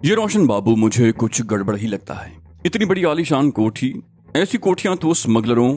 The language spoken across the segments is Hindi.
ये रोशन बाबू मुझे कुछ गड़बड़ ही लगता है। इतनी बड़ी आलीशान कोठी, ऐसी कोठियां तो स्मगलरों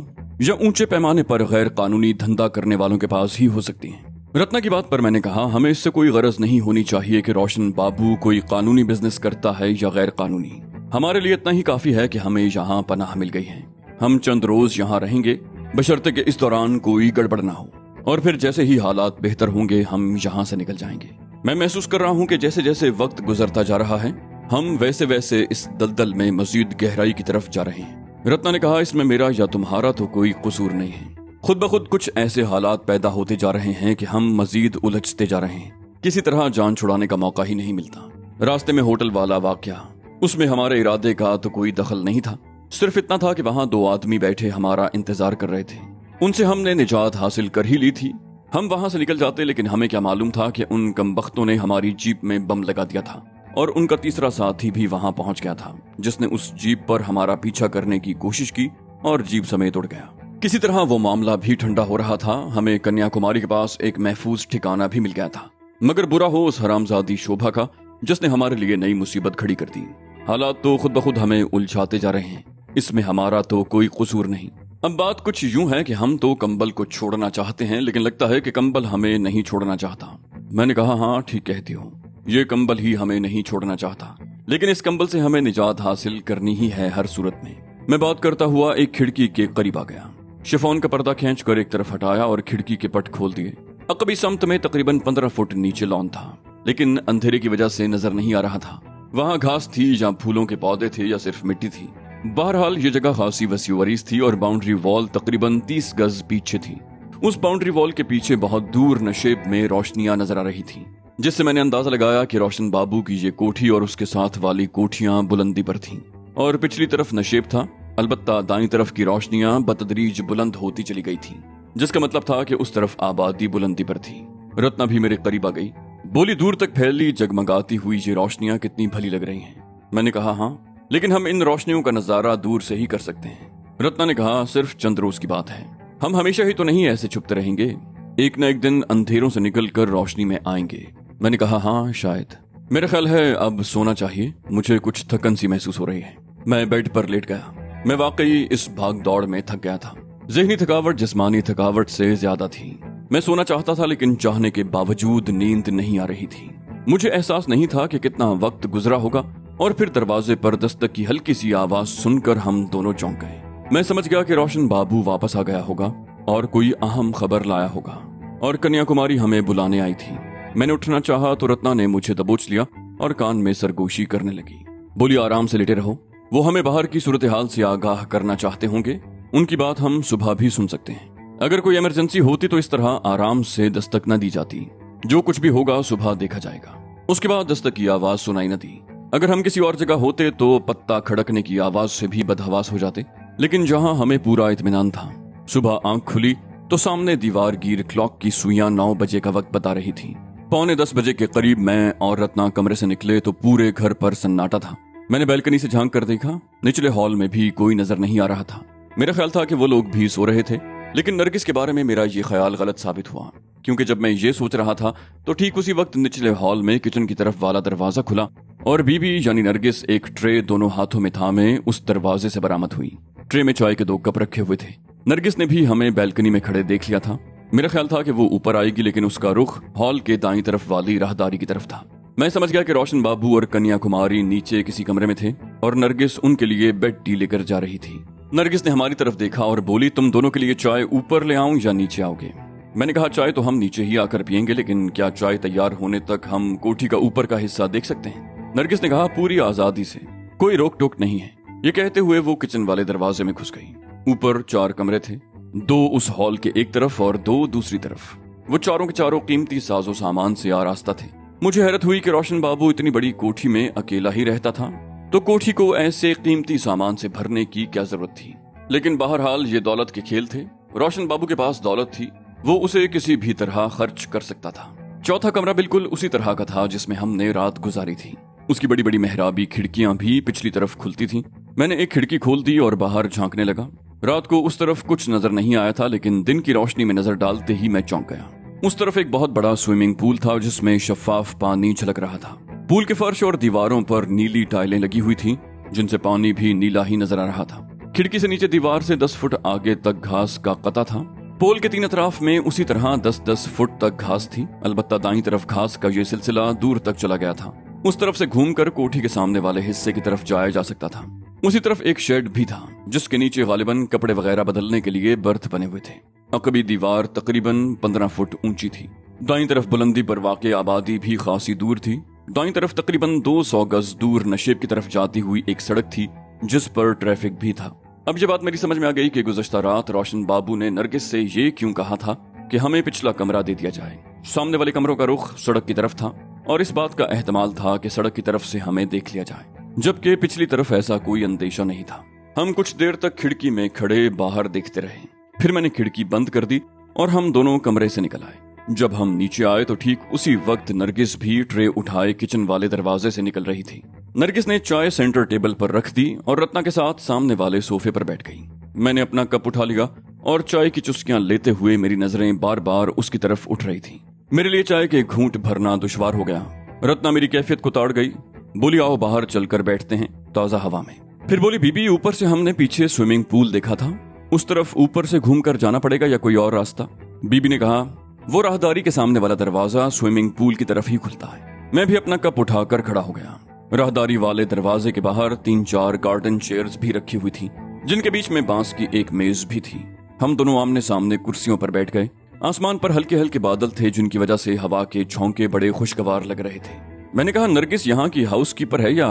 या ऊंचे पैमाने पर गैर कानूनी धंधा करने वालों के पास ही हो सकती हैं। रत्ना की बात पर मैंने कहा, हमें इससे कोई गरज नहीं होनी चाहिए कि रोशन बाबू कोई कानूनी बिजनेस करता है या गैर कानूनी। हमारे लिए इतना ही काफी है कि हमें यहाँ पनाह मिल गई है। हम चंद रोज यहाँ रहेंगे, बशर्ते कि इस दौरान कोई गड़बड़ ना हो, और फिर जैसे ही हालात बेहतर होंगे हम यहाँ से निकल जाएंगे। मैं महसूस कर रहा हूँ कि जैसे जैसे वक्त गुजरता जा रहा है हम वैसे वैसे इस दलदल में मजीद गहराई की तरफ जा रहे हैं। रत्ना ने कहा, इसमें मेरा या तुम्हारा तो कोई कसूर नहीं है। खुद ब खुद कुछ ऐसे हालात पैदा होते जा रहे हैं कि हम मजीद उलझते जा रहे हैं। किसी तरह जान छुड़ाने का मौका ही नहीं मिलता। रास्ते में होटल वाला वाकया, उसमें हमारे इरादे का तो कोई दखल नहीं था। सिर्फ इतना था कि वहां 2 आदमी बैठे हमारा इंतजार कर रहे थे। उनसे हमने निजात हासिल कर ही ली थी। हम वहां से निकल जाते, लेकिन हमें क्या मालूम था कि उन कमबख्तों ने हमारी जीप में बम लगा दिया था और उनका तीसरा साथी भी वहां पहुंच गया था, जिसने उस जीप पर हमारा पीछा करने की कोशिश की और जीप समेत उड़ गया। किसी तरह वो मामला भी ठंडा हो रहा था। हमें कन्याकुमारी के पास एक महफूज ठिकाना भी मिल गया था। मगर बुरा हो उस हरामजादी शोभा का, जिसने हमारे लिए नई मुसीबत खड़ी कर दी। हालात तो खुद ब खुद हमें उलझाते जा रहे हैं। इसमें हमारा तो कोई कसूर नहीं। अब बात कुछ यूं है कि हम तो कंबल को छोड़ना चाहते हैं, लेकिन लगता है कि कंबल हमें नहीं छोड़ना चाहता। मैंने कहा, हाँ ठीक कहती हो, ये कंबल ही हमें नहीं छोड़ना चाहता, लेकिन इस कंबल से हमें निजात हासिल करनी ही है हर सूरत में। मैं बात करता हुआ एक खिड़की के करीब आ गया, शिफॉन का पर्दा खींचकर एक तरफ हटाया और खिड़की के पट खोल दिए। अकबी सम्त में तकरीबन 15 फुट नीचे लॉन था, लेकिन अंधेरे की वजह से नजर नहीं आ रहा था। वहाँ घास थी या फूलों के पौधे थे या सिर्फ मिट्टी थी। बहरहाल ये जगह खासी वसीवरीज थी और बाउंड्री वॉल तकरीबन 30 गज पीछे थी। उस बाउंड्री वॉल के पीछे बहुत दूर नशेब में रोशनियां नजर आ रही थी, जिससे मैंने अंदाजा लगाया कि रोशन बाबू की ये कोठी और उसके साथ वाली कोठियां बुलंदी पर थीं और पिछली तरफ नशेब था। अलबत्ता दाईं तरफ की रोशनियां बतदरीज बुलंद होती चली गई थीं, जिसका मतलब था कि उस तरफ आबादी बुलंदी पर थी। रत्ना भी मेरे करीब आ गई, बोली, दूर तक फैली जगमगाती हुई ये रोशनियां कितनी भली लग रही हैं। मैंने कहा, हाँ, लेकिन हम इन रोशनियों का नजारा दूर से ही कर सकते हैं। रत्ना ने कहा, सिर्फ चंद रोज की बात है, हम हमेशा ही तो नहीं ऐसे छुपते रहेंगे। एक न एक दिन अंधेरों से निकलकर रोशनी में आएंगे। मैंने कहा, हाँ शायद। मेरा ख्याल है अब सोना चाहिए, मुझे कुछ थकन सी महसूस हो रही है। मैं बेड पर लेट गया। मैं वाकई इस भाग दौड़ में थक गया था। ज़हनी थकावट जिस्मानी थकावट से ज्यादा थी। मैं सोना चाहता था, लेकिन चाहने के बावजूद नींद नहीं आ रही थी। मुझे एहसास नहीं था कि कितना वक्त गुजरा होगा और फिर दरवाजे पर दस्तक की हल्की सी आवाज सुनकर हम दोनों चौंक गए। मैं समझ गया कि रोशन बाबू वापस आ गया होगा और कोई अहम खबर लाया होगा और कन्याकुमारी हमें बुलाने आई थी। मैंने उठना चाहा तो रत्ना ने मुझे दबोच लिया और कान में सरगोशी करने लगी। बोली, आराम से लेटे रहो, वो हमें बाहर की सूरत हाल से आगाह करना चाहते होंगे। उनकी बात हम सुबह भी सुन सकते हैं। अगर कोई इमरजेंसी होती तो इस तरह आराम से दस्तक न दी जाती। जो कुछ भी होगा सुबह देखा जाएगा। उसके बाद दस्तक की आवाज सुनाई न दी। अगर हम किसी और जगह होते तो पत्ता खड़कने की आवाज से भी बदहवास हो जाते, लेकिन जहां हमें पूरा इत्मीनान था। सुबह आंख खुली तो सामने दीवार गिर क्लॉक की सुइयां 9 बजे का वक्त बता रही थी। 9:45 बजे के करीब मैं और रत्ना कमरे से निकले तो पूरे घर पर सन्नाटा था। मैंने बैल्कनी से झांक कर देखा, निचले हॉल में भी कोई नजर नहीं आ रहा था। मेरा ख्याल था कि वो लोग भी सो रहे थे, लेकिन नरगिस के बारे में मेरा ये ख्याल गलत साबित हुआ, क्योंकि जब मैं ये सोच रहा था तो ठीक उसी वक्त निचले हॉल में किचन की तरफ वाला दरवाजा खुला और बीबी यानी नरगिस एक ट्रे दोनों हाथों में थामे उस दरवाजे से बरामद हुई। ट्रे में चाय के 2 कप रखे हुए थे। नरगिस ने भी हमें बैल्कनी में खड़े देख लिया था। मेरा ख्याल था कि वो ऊपर आएगी, लेकिन उसका रुख हॉल के दाईं तरफ वाली राहदारी की तरफ था। मैं समझ गया कि रोशन बाबू और कन्याकुमारी नीचे किसी कमरे में थे और नरगिस उनके लिए बेड टी लेकर जा रही थी। नरगिस ने हमारी तरफ देखा और बोली, तुम दोनों के लिए चाय ऊपर ले आऊं या नीचे आओगे? मैंने कहा, चाय तो हम नीचे ही आकर पियेंगे, लेकिन क्या चाय तैयार होने तक हम कोठी का ऊपर का हिस्सा देख सकते हैं? नरगिस ने कहा, पूरी आजादी से, कोई रोक टोक नहीं है। ये कहते हुए वो किचन वाले दरवाजे में घुस गई। ऊपर 4 कमरे थे, 2 उस हॉल के एक तरफ और 2 दूसरी तरफ। वो चारों के चारों कीमती साजो सामान से आरास्ता थे। मुझे हैरत हुई कि रोशन बाबू इतनी बड़ी कोठी में अकेला ही रहता था, तो कोठी को ऐसे कीमती सामान से भरने की क्या जरूरत थी? लेकिन बहरहाल ये दौलत के खेल थे। रोशन बाबू के पास दौलत थी, वो उसे किसी भी तरह खर्च कर सकता था। चौथा कमरा बिल्कुल उसी तरह का था जिसमें हमने रात गुजारी थी। उसकी बड़ी बड़ी मेहराबी खिड़कियां भी पिछली तरफ खुलती थीं। मैंने एक खिड़की खोल दी और बाहर झांकने लगा। रात को उस तरफ कुछ नजर नहीं आया था, लेकिन दिन की रोशनी में नजर डालते ही मैं चौंक गया। उस तरफ एक बहुत बड़ा स्विमिंग पूल था जिसमें शफाफ पानी झलक रहा था। पूल के फर्श और दीवारों पर नीली टाइलें लगी हुई थीं, जिनसे पानी भी नीला ही नजर आ रहा था। खिड़की से नीचे दीवार से 10 फुट आगे तक घास का कता था। पोल के 3 अतराफ में उसी तरह 10-10 फुट तक घास थी। अलबत्ता दाईं तरफ घास का ये सिलसिला दूर तक चला गया था। उस तरफ से घूमकर कोठी के सामने वाले हिस्से की तरफ जाया जा सकता था। उसी तरफ एक शेड भी था, जिसके नीचे गालिबन कपड़े वगैरह बदलने के लिए बर्थ बने हुए थे। अकबी दीवार तकरीबन 15 फुट ऊंची थी। दाईं तरफ बुलंदी पर वाक़ आबादी भी खासी दूर थी। दाईं तरफ तकरीबन 200 गज दूर नशेब की तरफ जाती हुई एक सड़क थी, जिस पर ट्रैफिक भी था। अब ये बात मेरी समझ में आ गई कि गुज़श्ता रात रोशन बाबू ने नरगिस से ये क्यों कहा था कि हमें पिछला कमरा दे दिया जाए। सामने वाले कमरों का रुख सड़क की तरफ था और इस बात का एहतमाल था कि सड़क की तरफ से हमें देख लिया जाए, जबकि पिछली तरफ ऐसा कोई अंदेशा नहीं था। हम कुछ देर तक खिड़की में खड़े बाहर देखते रहे। फिर मैंने खिड़की बंद कर दी और हम दोनों कमरे से निकल आए। जब हम नीचे आए तो ठीक उसी वक्त नरगिस भी ट्रे उठाए किचन वाले दरवाजे से निकल रही थी। नरगिस ने चाय सेंटर टेबल पर रख दी और रत्ना के साथ सामने वाले सोफे पर बैठ गई। मैंने अपना कप उठा लिया और चाय की चुस्कियां लेते हुए मेरी नजरें बार बार उसकी तरफ उठ रही थी। मेरे लिए चाय के घूंट भरना दुश्वार हो गया। रत्ना मेरी कैफियत को ताड़ गई। बोली, आओ बाहर चलकर बैठते हैं ताजा हवा में। फिर बोली, बीबी ऊपर से हमने पीछे स्विमिंग पूल देखा था, उस तरफ ऊपर से घूमकर जाना पड़ेगा या कोई और रास्ता? बीबी ने कहा, वो राहदारी के सामने वाला दरवाजा स्विमिंग पूल की तरफ ही खुलता है। मैं भी अपना कप उठाकर खड़ा हो गया। राहदारी वाले दरवाजे के बाहर 3-4 गार्डन चेयर्स भी रखी हुई थी, जिनके बीच में बांस की एक मेज भी थी। हम दोनों आमने सामने कुर्सियों पर बैठ गए। आसमान पर हल्के हल्के बादल थे, जिनकी वजह से हवा के झोंके बड़े खुशगवार लग रहे थे। मैंने कहा, नरगिस यहाँ की हाउसकीपर है या?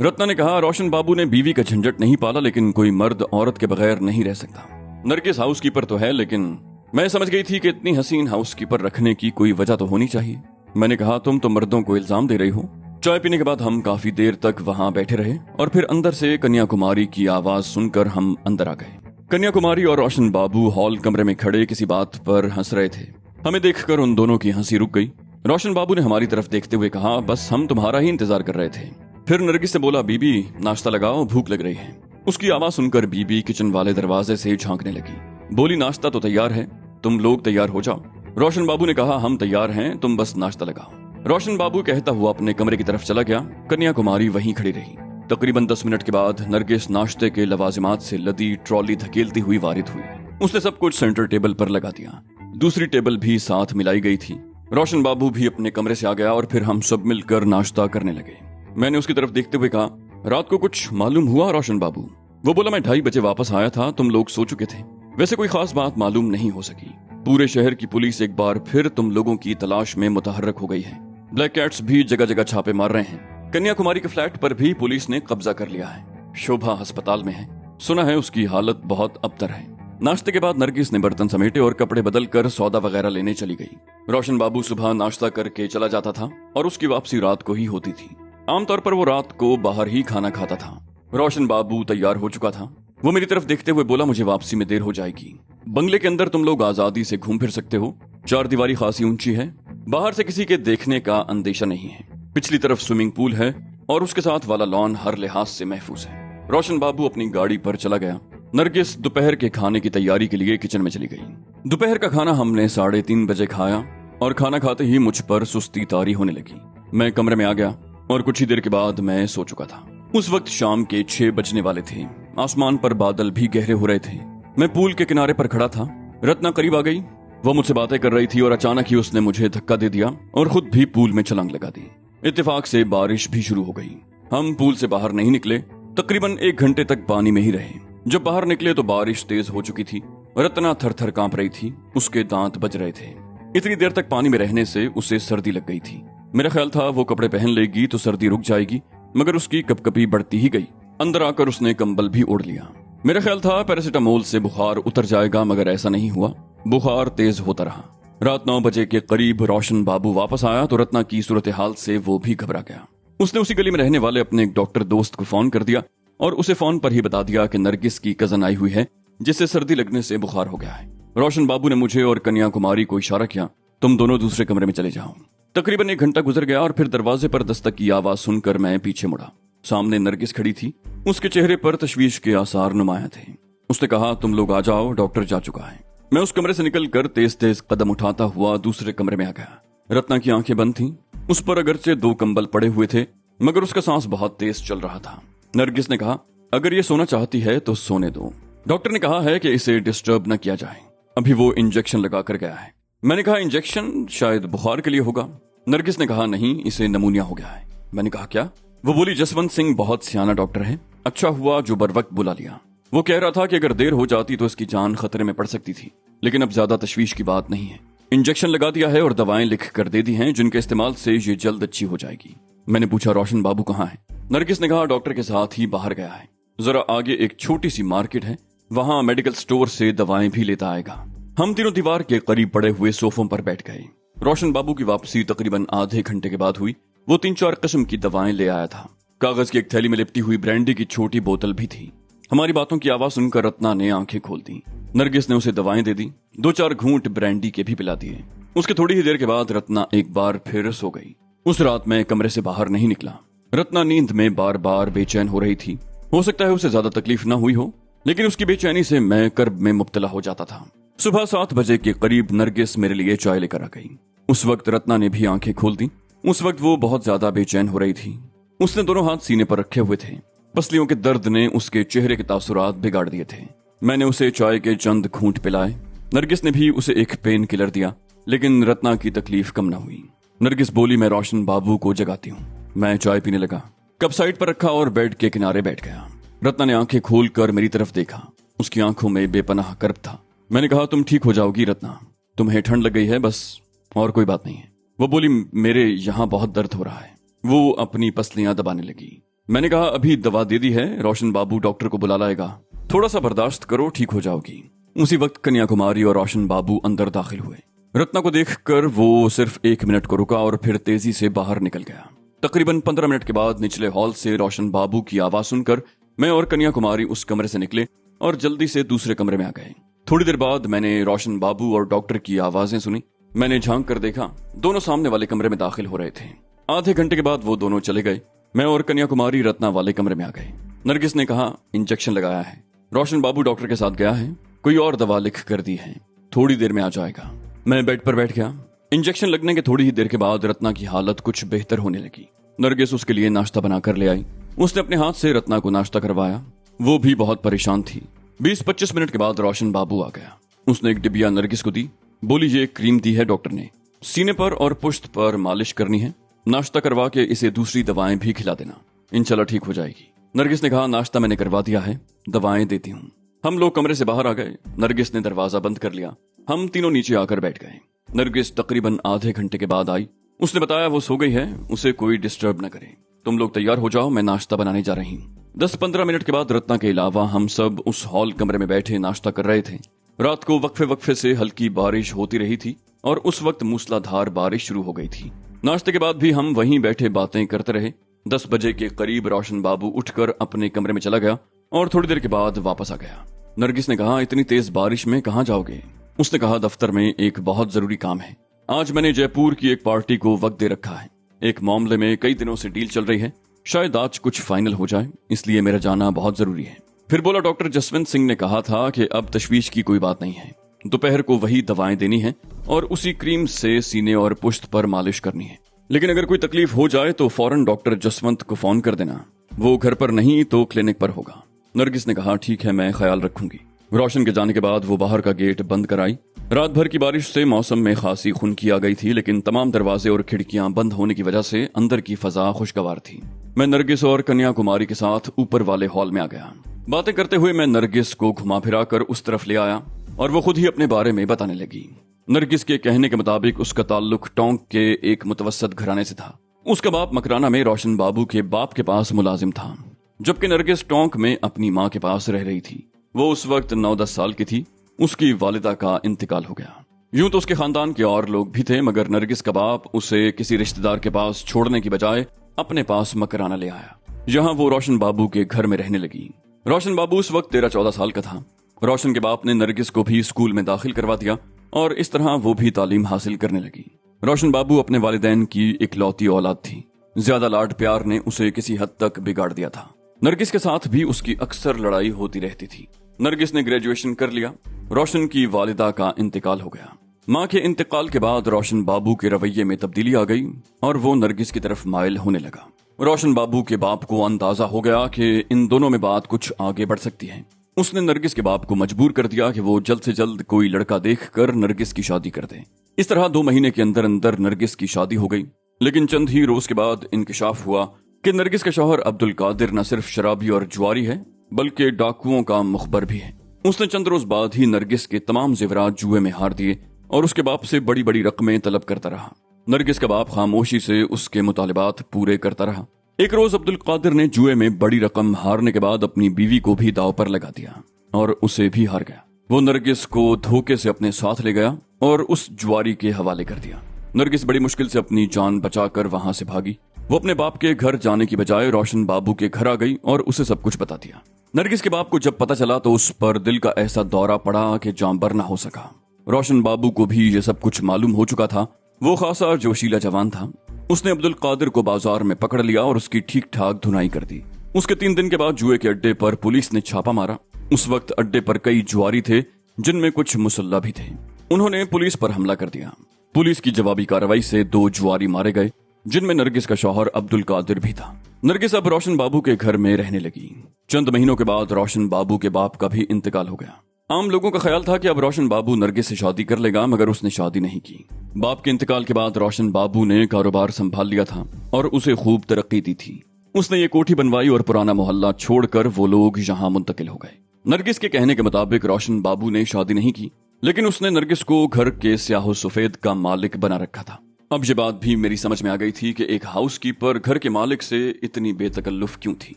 रत्ना ने कहा, रोशन बाबू ने बीवी का झंझट नहीं पाला, लेकिन कोई मर्द औरत के बगैर नहीं रह सकता। नरगिस हाउसकीपर तो है, लेकिन मैं समझ गई थी कि इतनी हसीन हाउसकीपर रखने की कोई वजह तो होनी चाहिए। मैंने कहा, तुम तो मर्दों को इल्जाम दे रही हो। चाय पीने के बाद हम काफी देर तक वहां बैठे रहे और फिर अंदर से कन्याकुमारी की आवाज सुनकर हम अंदर आ गए। कन्याकुमारी और रोशन बाबू हॉल कमरे में खड़े किसी बात पर हंस रहे थे। हमें देखकर उन दोनों की हंसी रुक गई। रोशन बाबू ने हमारी तरफ देखते हुए कहा, बस हम तुम्हारा ही इंतजार कर रहे थे। फिर नरगिस से बोला, बीबी नाश्ता लगाओ, भूख लग रही है। उसकी आवाज सुनकर बीबी किचन वाले दरवाजे से झांकने लगी। बोली, नाश्ता तो तैयार है, तुम लोग तैयार हो जाओ। रोशन बाबू ने कहा, हम तैयार हैं, तुम बस नाश्ता लगाओ। रोशन बाबू कहता हुआ अपने कमरे की तरफ चला गया। कन्याकुमारी वहीं खड़ी रही। तकरीबन 10 मिनट के बाद नरगिस नाश्ते के लवाजिमात से लदी ट्रॉली धकेलती हुई वारिद हुई। उसने सब कुछ सेंटर टेबल पर लगा दिया। दूसरी टेबल भी साथ मिलाई गई थी। रोशन बाबू भी अपने कमरे से आ गया और फिर हम सब मिलकर नाश्ता करने लगे। मैंने उसकी तरफ देखते हुए कहा, रात को कुछ मालूम हुआ रोशन बाबू? वो बोला, मैं 2:30 बजे वापस आया था, तुम लोग सो चुके थे। वैसे कोई खास बात मालूम नहीं हो सकी। पूरे शहर की पुलिस एक बार फिर तुम लोगों की तलाश में मुतहर्रक हो गई है। ब्लैक कैट्स भी जगह जगह छापे मार रहे हैं। कन्याकुमारी के फ्लैट पर भी पुलिस ने कब्जा कर लिया है। शोभा अस्पताल में है, सुना है उसकी हालत बहुत अबतर है। नाश्ते के बाद नरगिस ने बर्तन समेटे और कपड़े बदलकर सौदा वगैरह लेने चली गई। रोशन बाबू सुबह नाश्ता करके चला जाता था और उसकी वापसी रात को ही होती थी। आमतौर पर वो रात को बाहर ही खाना खाता था। रोशन बाबू तैयार हो चुका था। वो मेरी तरफ देखते हुए बोला, मुझे वापसी में देर हो जाएगी। बंगले के अंदर तुम लोग आजादी से घूम फिर सकते हो। 4 दीवारी खासी ऊंची है, बाहर से किसी के देखने का अंदेशा नहीं है। पिछली तरफ स्विमिंग पूल है और उसके साथ वाला लॉन हर लिहाज से महफूज है। रोशन बाबू अपनी गाड़ी पर चला गया। नरगिस दोपहर के खाने की तैयारी के लिए किचन में चली गई। दोपहर का खाना हमने 3:30 बजे खाया और खाना खाते ही मुझ पर सुस्ती तारी होने लगी। मैं कमरे में आ गया और कुछ ही देर के बाद मैं सो चुका था। उस वक्त शाम के 6 बजने वाले थे। आसमान पर बादल भी गहरे हो रहे थे। मैं पूल के किनारे पर खड़ा था। रत्ना करीब आ गई। वो मुझसे बातें कर रही थी और अचानक ही उसने मुझे धक्का दे दिया और खुद भी पूल में छलांग लगा दी। इत्तेफाक से बारिश भी शुरू हो गई। हम पूल से बाहर नहीं निकले, तकरीबन 1 घंटे तक पानी में ही रहे। जब बाहर निकले तो बारिश तेज हो चुकी थी। रत्ना थर-थर कांप रही थी, उसके दांत बज रहे थे। इतनी देर तक पानी में रहने से उसे सर्दी लग गई थी। मेरा ख्याल था वो कपड़े पहन लेगी तो सर्दी रुक जाएगी, मगर उसकी कपकपी बढ़ती ही गई। अंदर आकर उसने कंबल भी ओढ़ लिया। मेरा ख्याल था पैरासिटामोल से बुखार उतर जाएगा, मगर ऐसा नहीं हुआ। बुखार तेज होता रहा। रात 9 बजे के करीब रोशन बाबू वापस आया तो रत्ना की सूरत हाल से वो भी घबरा गया। उसने उसी गली में रहने वाले अपने एक डॉक्टर दोस्त को फोन कर दिया और उसे फोन पर ही बता दिया कि नरगिस की कजन आई हुई है, जिससे सर्दी लगने से बुखार हो गया है। रोशन बाबू ने मुझे और कन्याकुमारी को इशारा किया, तुम दोनों दूसरे कमरे में चले जाओ। तकरीबन 1 घंटा गुजर गया और फिर दरवाजे पर दस्तक की आवाज सुनकर मैं पीछे मुड़ा। सामने नरगिस खड़ी थी। उसके चेहरे पर तशवीश के आसार नुमाया थे। उसने कहा, तुम लोग आ जाओ, डॉक्टर जा चुका है। मैं उस कमरे से निकलकर तेज तेज कदम उठाता हुआ दूसरे कमरे में आ गया। रत्ना की आंखें बंद थीं। उस पर अगरचे 2 कंबल पड़े हुए थे, मगर उसका सांस बहुत तेज चल रहा था। नरगिस ने कहा, अगर ये सोना चाहती है तो सोने दो। डॉक्टर ने कहा है कि इसे डिस्टर्ब न किया जाए, अभी वो इंजेक्शन लगा कर गया है। मैंने कहा, इंजेक्शन शायद बुखार के लिए होगा। नरगिस ने कहा, नहीं, इसे नमूनिया हो गया है। मैंने कहा, क्या? वो बोली, जसवंत सिंह बहुत सियाना डॉक्टर है, अच्छा हुआ जो बर वक्त बुला लिया। वो कह रहा था कि अगर देर हो जाती तो इसकी जान खतरे में पड़ सकती थी, लेकिन अब ज्यादा तशवीश की बात नहीं है। इंजेक्शन लगा दिया है और दवाएं लिख कर दे दी हैं, जिनके इस्तेमाल से ये जल्द अच्छी हो जाएगी। मैंने पूछा, रोशन बाबू कहाँ है? नरगिस ने कहा, डॉक्टर के साथ ही बाहर गया है। जरा आगे एक छोटी सी मार्केट है, वहां मेडिकल स्टोर से दवाएं भी लेता आएगा। हम तीनों दीवार के करीब पड़े हुए सोफों पर बैठ गए। रोशन बाबू की वापसी तकरीबन आधे घंटे के बाद हुई। वो 3-4 किस्म की दवाएं ले आया था। कागज की एक थैली में लिपटी हुई ब्रांडी की छोटी बोतल भी थी। हमारी बातों की आवाज सुनकर रत्ना ने आंखें खोल दी। नरगिस ने उसे दवाएं दे दी, 2-4 घूंट ब्रांडी के भी पिला दिए। उसके थोड़ी ही देर के बाद रत्ना एक बार फिर सो गई। उस रात मैं कमरे से बाहर नहीं निकला। रत्ना नींद में बार बार बेचैन हो रही थी। हो सकता है उसे ज्यादा तकलीफ न हुई हो, लेकिन उसकी बेचैनी से मैं कर्ब में मुब्तला हो जाता था। सुबह 7 बजे के करीब नरगिस मेरे लिए चाय लेकर आ गई। उस वक्त रत्ना ने भी आंखें खोल दी। उस वक्त वो बहुत ज्यादा बेचैन हो रही थी। उसने दोनों हाथ सीने पर रखे हुए थे। पसलियों के दर्द ने उसके चेहरे के तासुरात बिगाड़ दिए थे। मैंने उसे चाय के चंद घूंट पिलाए। नरगिस ने भी उसे एक पेन किलर दिया, लेकिन रत्ना की तकलीफ कम न हुई। नरगिस बोली, मैं रोशन बाबू को जगाती हूँ। मैं चाय पीने लगा, कप साइड पर रखा और बेड के किनारे बैठ गया। रत्ना ने आंखें खोलकर मेरी तरफ देखा। उसकी आंखों में बेपनाह कर्ब था। मैंने कहा, तुम ठीक हो जाओगी रत्ना, तुम्हें ठंड लग गई है बस, और कोई बात नहीं है। वो बोली, मेरे यहाँ बहुत दर्द हो रहा है। वो अपनी पसलियां दबाने लगी। मैंने कहा, अभी दवा दे दी है, रोशन बाबू डॉक्टर को बुला लाएगा, थोड़ा सा बर्दाश्त करो, ठीक हो जाओगी। उसी वक्त कन्याकुमारी और रोशन बाबू अंदर दाखिल हुए। रत्ना को देखकर वो सिर्फ 1 मिनट को रुका और फिर तेजी से बाहर निकल गया। तकरीबन 15 मिनट के बाद निचले हॉल से रोशन बाबू की आवाज सुनकर मैं और कन्याकुमारी उस कमरे से निकले और जल्दी से दूसरे कमरे में आ गए। थोड़ी देर बाद मैंने रोशन बाबू और डॉक्टर की आवाजें सुनी। मैंने झांक कर देखा, दोनों सामने वाले कमरे में दाखिल हो रहे थे। आधे घंटे के बाद वो दोनों चले गए। मैं और कन्याकुमारी रत्ना वाले कमरे में आ गए। नरगिस ने कहा, इंजेक्शन लगाया है, रोशन बाबू डॉक्टर के साथ गया है, कोई और दवा लिख कर दी है, थोड़ी देर में आ जाएगा। मैं बेड पर बैठ गया। इंजेक्शन लगने के थोड़ी ही देर के बाद रत्ना की हालत कुछ बेहतर होने लगी। नरगिस उसके लिए नाश्ता बनाकर ले आई। उसने अपने हाथ से रत्ना को नाश्ता करवाया। वो भी बहुत परेशान थी। 20-25 मिनट के बाद रोशन बाबू आ गया। उसने एक डिबिया नरगिस को दी। बोली, ये क्रीम दी है डॉक्टर ने, सीने पर और पुश्त पर मालिश करनी है, नाश्ता करवा के इसे दूसरी दवाएं भी खिला देना, इंशाल्लाह ठीक हो जाएगी। नरगिस ने कहा, नाश्ता मैंने करवा दिया है, दवाएं देती हूँ। हम लोग कमरे से बाहर आ गए। नरगिस ने दरवाजा बंद कर लिया। हम तीनों नीचे आकर बैठ गए। नरगिस तकरीबन आधे घंटे के बाद आई। उसने बताया वो सो गई है, उसे कोई डिस्टर्ब न करे। तुम लोग तैयार हो जाओ, मैं नाश्ता बनाने जा रही हूँ। 10-15 मिनट के बाद रत्ना के अलावा हम सब उस हॉल कमरे में बैठे नाश्ता कर रहे थे। रात को वक्फे वक्फे से हल्की बारिश होती रही थी और उस वक्त मूसलाधार बारिश शुरू हो गई थी। नाश्ते के बाद भी हम वहीं बैठे बातें करते रहे। 10 बजे के करीब रोशन बाबू उठकर अपने कमरे में चला गया और थोड़ी देर के बाद वापस आ गया। नरगिस ने कहा, इतनी तेज बारिश में कहाँ जाओगे? उसने कहा, दफ्तर में एक बहुत जरूरी काम है। आज मैंने जयपुर की एक पार्टी को वक्त दे रखा है। एक मामले में कई दिनों से डील चल रही है, शायद आज कुछ फाइनल हो जाए, इसलिए मेरा जाना बहुत जरूरी है। फिर बोला, डॉक्टर जसवंत सिंह ने कहा था कि अब तशवीश की कोई बात नहीं है, दोपहर को वही दवाएं देनी है और उसी क्रीम से सीने और पुश्त पर मालिश करनी है। लेकिन अगर कोई तकलीफ हो जाए तो फौरन डॉक्टर जसवंत को फोन कर देना, वो घर पर नहीं तो क्लिनिक पर होगा। नरगिस ने कहा, ठीक है, मैं ख्याल रखूंगी। रोशन के जाने के बाद वो बाहर का गेट बंद कराई। रात भर की बारिश से मौसम में खासी खुनकी आ गई थी, लेकिन तमाम दरवाजे और खिड़कियां बंद होने की वजह से अंदर की फजा खुशगवार थी। मैं नरगिस और कन्याकुमारी के साथ ऊपर वाले हॉल में आ गया। बातें करते हुए मैं नरगिस को घुमा फिरा कर उस तरफ ले आया और वो खुद ही अपने बारे में बताने लगी। नरगिस के कहने के मुताबिक उसका ताल्लुक टोंक के एक मुतवस्सत घराने से था। उसका बाप मकराना में रोशन बाबू के बाप के पास मुलाजिम था, जबकि नरगिस टोंक में अपनी माँ के पास रह रही थी। वो उस वक्त 9-10 साल की थी। उसकी वालिदा का इंतकाल हो गया। यूं तो उसके खानदान के और लोग भी थे, मगर नरगिस का बाप उसे किसी रिश्तेदार के पास छोड़ने की बजाय अपने पास मकराना ले आया। यहाँ वो रोशन बाबू के घर में रहने लगी। रोशन बाबू उस वक्त 13-14 साल का था। रोशन के बाप ने नरगिस को भी स्कूल में दाखिल करवा दिया और इस तरह वो भी तालीम हासिल करने लगी। रोशन बाबू अपने वालिदैन की इकलौती औलाद थी। ज्यादा लाड प्यार ने उसे किसी हद तक बिगाड़ दिया था। नरगिस के साथ भी उसकी अक्सर लड़ाई होती रहती थी। नरगिस ने ग्रेजुएशन कर लिया। रोशन की वालिदा का इंतकाल हो गया। माँ के इंतकाल के बाद रोशन बाबू के रवैये में तब्दीली आ गई और वो नरगिस की तरफ माइल होने लगा। रोशन बाबू के बाप को अंदाजा हो गया कि इन दोनों में बात कुछ आगे बढ़ सकती है। उसने नरगिस के बाप को मजबूर कर दिया कि वो जल्द से जल्द कोई लड़का देखकर नरगिस की शादी कर दे। इस तरह 2 महीने के अंदर अंदर नरगिस की शादी हो गई। लेकिन चंद ही रोज के बाद इंकशाफ हुआ कि नरगिस का शौहर अब्दुल कादिर न सिर्फ शराबी और जुआरी है बल्कि डाकुओं का मुखबर भी है। उसने चंद रोज बाद ही नरगिस के तमाम जेवरात जुए में हार दिए और उसके बाप से बड़ी बड़ी रकमें तलब करता रहा। नरगिस का बाप खामोशी से उसके मुतालिबात पूरे करता रहा। एक रोज अब्दुल कादिर ने जुए में बड़ी रकम हारने के बाद अपनी बीवी को भी दांव पर लगा दिया और उसे भी हार गया। वो नरगिस को धोखे से अपने साथ ले गया और उस जुआरी के हवाले कर दिया। नरगिस बड़ी मुश्किल से अपनी जान बचाकर वहां से भागी। वो अपने बाप के घर जाने की बजाय रोशन बाबू के घर आ गई और उसे सब कुछ बता दिया। नरगिस के बाप को जब पता चला तो उस पर दिल का ऐसा दौरा पड़ा कि जांबर न हो सका। रोशन बाबू को भी ये सब कुछ मालूम हो चुका था। वो खासा जोशीला जवान था। उसने अब्दुल कादिर को बाजार में पकड़ लिया और उसकी ठीक ठाक धुनाई कर दी। उसके 3 दिन के बाद जुए के अड्डे पर पुलिस ने छापा मारा। उस वक्त अड्डे पर कई जुआरी थे जिनमें कुछ मुसल्ला भी थे। उन्होंने पुलिस पर हमला कर दिया। पुलिस की जवाबी कार्रवाई से 2 जुआरी मारे गए जिनमें नरगिस का शौहर अब्दुल कादिर भी था। नरगिस अब रोशन बाबू के घर में रहने लगी। चंद महीनों के बाद रोशन बाबू के बाप का भी इंतकाल हो गया। आम लोगों का ख्याल था कि अब रोशन बाबू नरगिस से शादी कर लेगा, मगर उसने शादी नहीं की। बाप के इंतकाल के बाद रोशन बाबू ने कारोबार संभाल लिया था और उसे खूब तरक्की दी थी। उसने ये कोठी बनवाई और पुराना मोहल्ला छोड़कर वो लोग यहाँ मुंतकिल हो गए। नरगिस के कहने के मुताबिक रोशन बाबू ने शादी नहीं की, लेकिन उसने नरगिस को घर के स्याहो सफेद का मालिक बना रखा था। अब ये बात भी मेरी समझ में आ गई थी कि एक हाउसकीपर घर के मालिक से इतनी बेतकल्लुफ क्यों थी।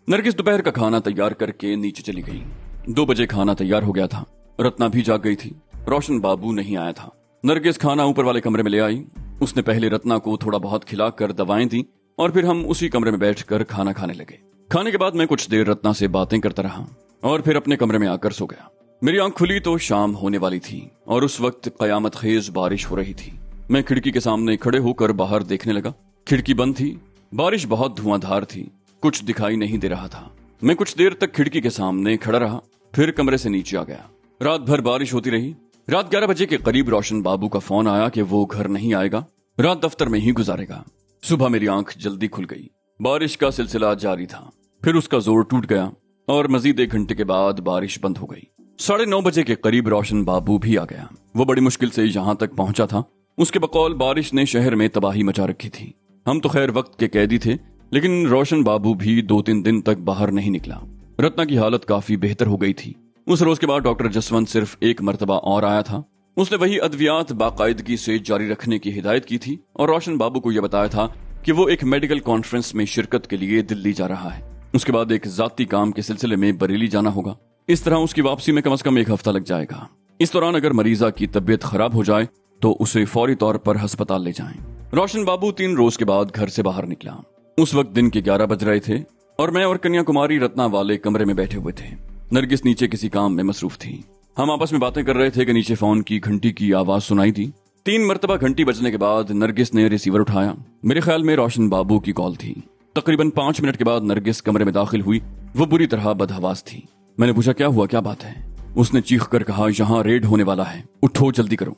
नरगिस दोपहर का खाना तैयार करके नीचे चली गई। 2 बजे खाना तैयार हो गया था। रत्ना भी जाग गई थी। रोशन बाबू नहीं आया था। नरगिस खाना ऊपर वाले कमरे में ले आई। उसने पहले रत्ना को थोड़ा बहुत खिलाकर दवाएं दी और फिर हम उसी कमरे में बैठकर खाना खाने लगे। खाने के बाद मैं कुछ देर रत्ना से बातें करता रहा और फिर अपने कमरे में आकर सो गया। मेरी आंख खुली तो शाम होने वाली थी और उस वक्त कयामत खेज बारिश हो रही थी। मैं खिड़की के सामने खड़े होकर बाहर देखने लगा। खिड़की बंद थी। बारिश बहुत धुआंधार थी। कुछ दिखाई नहीं दे रहा था। मैं कुछ देर तक खिड़की के सामने खड़ा रहा, फिर कमरे से नीचे आ गया। रात भर बारिश होती रही। रात 11 बजे के करीब रोशन बाबू का फोन आया कि वो घर नहीं आएगा, रात दफ्तर में ही गुजारेगा। सुबह मेरी आंख जल्दी खुल गई। बारिश का सिलसिला जारी था। फिर उसका जोर टूट गया और मजीद 1 घंटे के बाद बारिश बंद हो गई। 9:30 बजे के करीब रोशन बाबू भी आ गया। वो बड़ी मुश्किल से यहाँ तक पहुंचा था। उसके बकौल बारिश ने शहर में तबाही मचा रखी थी। हम तो खैर वक्त के कैदी थे, लेकिन रोशन बाबू भी 2-3 दिन तक बाहर नहीं निकला। रत्ना की हालत काफी बेहतर हो गई थी। उस रोज के बाद डॉक्टर जसवंत सिर्फ 1 मरतबा और आया था। उसने वही अद्वियात बाकायदगी से जारी रखने की हिदायत की थी और रोशन बाबू को यह बताया था कि वो एक मेडिकल कॉन्फ्रेंस में शिरकत के लिए दिल्ली जा रहा है। उसके बाद एक जाती काम के सिलसिले में बरेली जाना होगा। इस तरह उसकी वापसी में कम से कम 1 हफ्ता लग जाएगा। इस दौरान अगर मरीजा की तबीयत खराब हो जाए तो उसे फौरी तौर पर अस्पताल ले जाएं। रोशन बाबू 3 रोज के बाद घर से बाहर निकला। उस वक्त दिन के 11 बज रहे थे और मैं और कन्याकुमारी रत्ना वाले कमरे में बैठे हुए थे। नरगिस नीचे किसी काम में मसरूफ थी। हम आपस में बातें कर रहे थे कि नीचे फोन की घंटी की आवाज सुनाई दी। 3 मरतबा घंटी बजने के बाद नरगिस ने रिसीवर उठाया। मेरे ख्याल में रोशन बाबू की कॉल थी। तकरीबन 5 मिनट के बाद नरगिस कमरे में दाखिल हुई। वो बुरी तरह बदहवास थी। मैंने पूछा, क्या हुआ, क्या बात है? उसने चीख कर कहा, यहाँ रेड होने वाला है, उठो जल्दी करो।